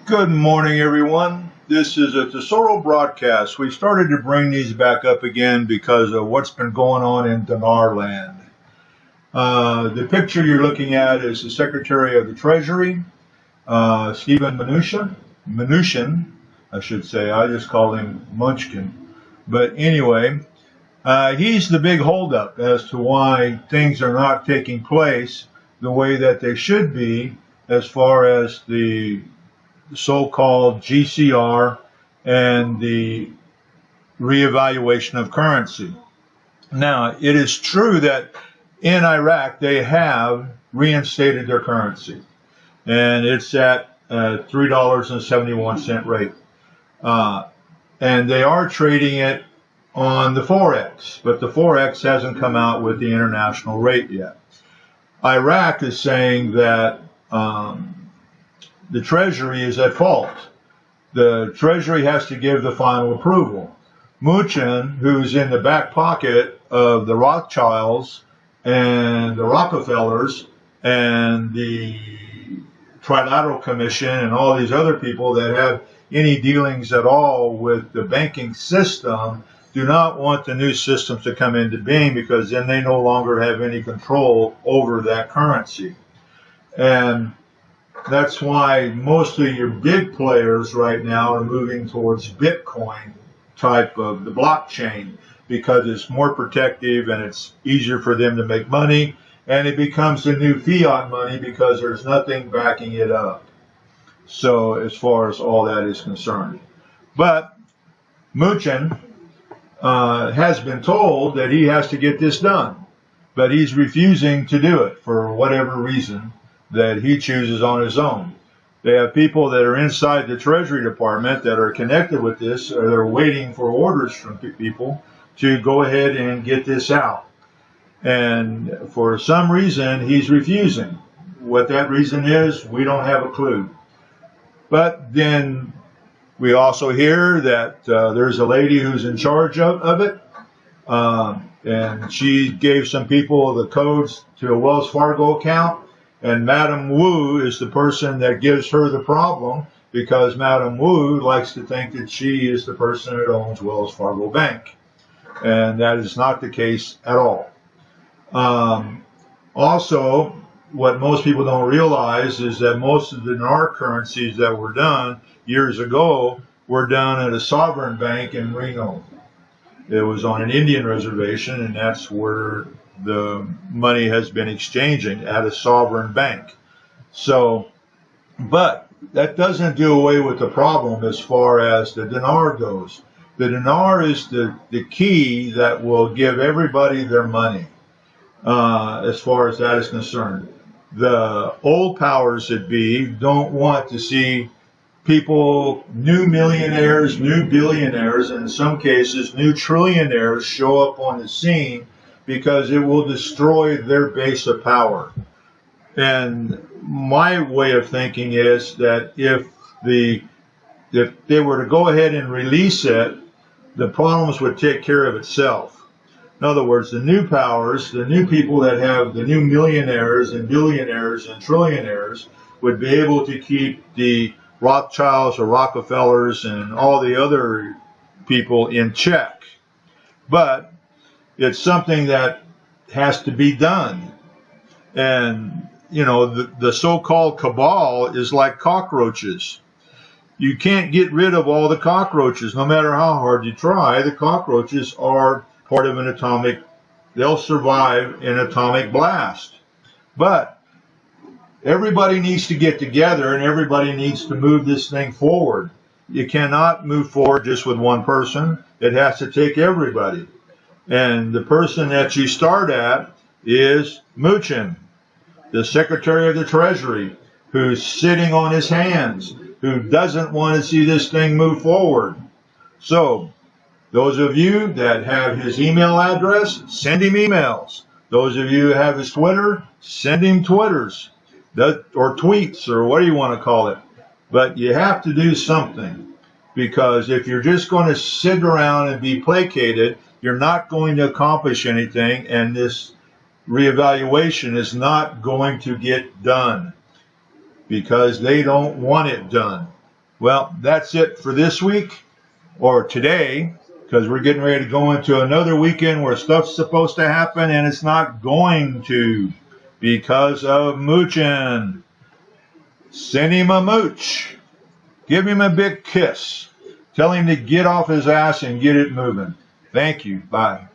Good morning, everyone. This is a Tesoro broadcast. We started to bring these back up again because of what's been going on in dinar land. The picture you're looking at is the Secretary of the Treasury, Stephen Mnuchin, I should say. I just call him Munchkin. But anyway, he's the big holdup as to why things are not taking place the way that they should be as far as the so-called GCR and the reevaluation of currency. Now, it is true that in Iraq they have reinstated their currency, and it's at $3.71 rate. And they are trading it on the Forex, but the Forex hasn't come out with the international rate yet. Iraq is saying that the Treasury is at fault. The Treasury has to give the final approval. Mnuchin, who's in the back pocket of the Rothschilds and the Rockefellers and the Trilateral Commission and all these other people that have any dealings at all with the banking system, do not want the new systems to come into being, because then they no longer have any control over that currency. And that's why most of your big players right now are moving towards Bitcoin type of the blockchain, because it's more protective and it's easier for them to make money, and it becomes the new fiat money because there's nothing backing it up. So as far as all that is concerned. But Mnuchin has been told that he has to get this done, but he's refusing to do it for whatever reason that he chooses on his own. They have people that are inside the Treasury Department that are connected with this, or they're waiting for orders from people to go ahead and get this out. And for some reason, he's refusing. What that reason is, we don't have a clue. But then we also hear that there's a lady who's in charge of it, and she gave some people the codes to a Wells Fargo account. And Madam Wu is the person that gives her the problem, because Madam Wu likes to think that she is the person that owns Wells Fargo Bank. And that is not the case at all. Also, what most people don't realize is that most of the dinar currencies that were done years ago were done at a sovereign bank in Reno. It was on an Indian reservation, and that's where the money has been exchanging, at a sovereign bank. So, but that doesn't do away with the problem as far as the dinar goes. The dinar is the key that will give everybody their money, as far as that is concerned. The old powers that be don't want to see people, new millionaires, new billionaires, and in some cases new trillionaires show up on the scene, because it will destroy their base of power. And my way of thinking is that if they were to go ahead and release it, the problems would take care of itself. In other words, the new powers, the new people that have the new millionaires and billionaires and trillionaires, would be able to keep the Rothschilds or Rockefellers and all the other people in check. But it's something that has to be done. And, you know, the so-called cabal is like cockroaches. You can't get rid of all the cockroaches, no matter how hard you try. The cockroaches are part of an atomic, they'll survive an atomic blast. But everybody needs to get together, and everybody needs to move this thing forward. You cannot move forward just with one person. It has to take everybody. And the person that you start at is Mnuchin, the Secretary of the Treasury, who's sitting on his hands, who doesn't want to see this thing move forward. So, those of you that have his email address, send him emails. Those of you who have his Twitter, send him Twitters, or tweets, or what do you want to call it. But you have to do something, because if you're just going to sit around and be placated, you're not going to accomplish anything, and this reevaluation is not going to get done, because they don't want it done. Well, that's it for this week, or today, because we're getting ready to go into another weekend where stuff's supposed to happen and it's not going to because of Mnuchin. Send him a mooch. Give him a big kiss. Tell him to get off his ass and get it moving. Thank you. Bye.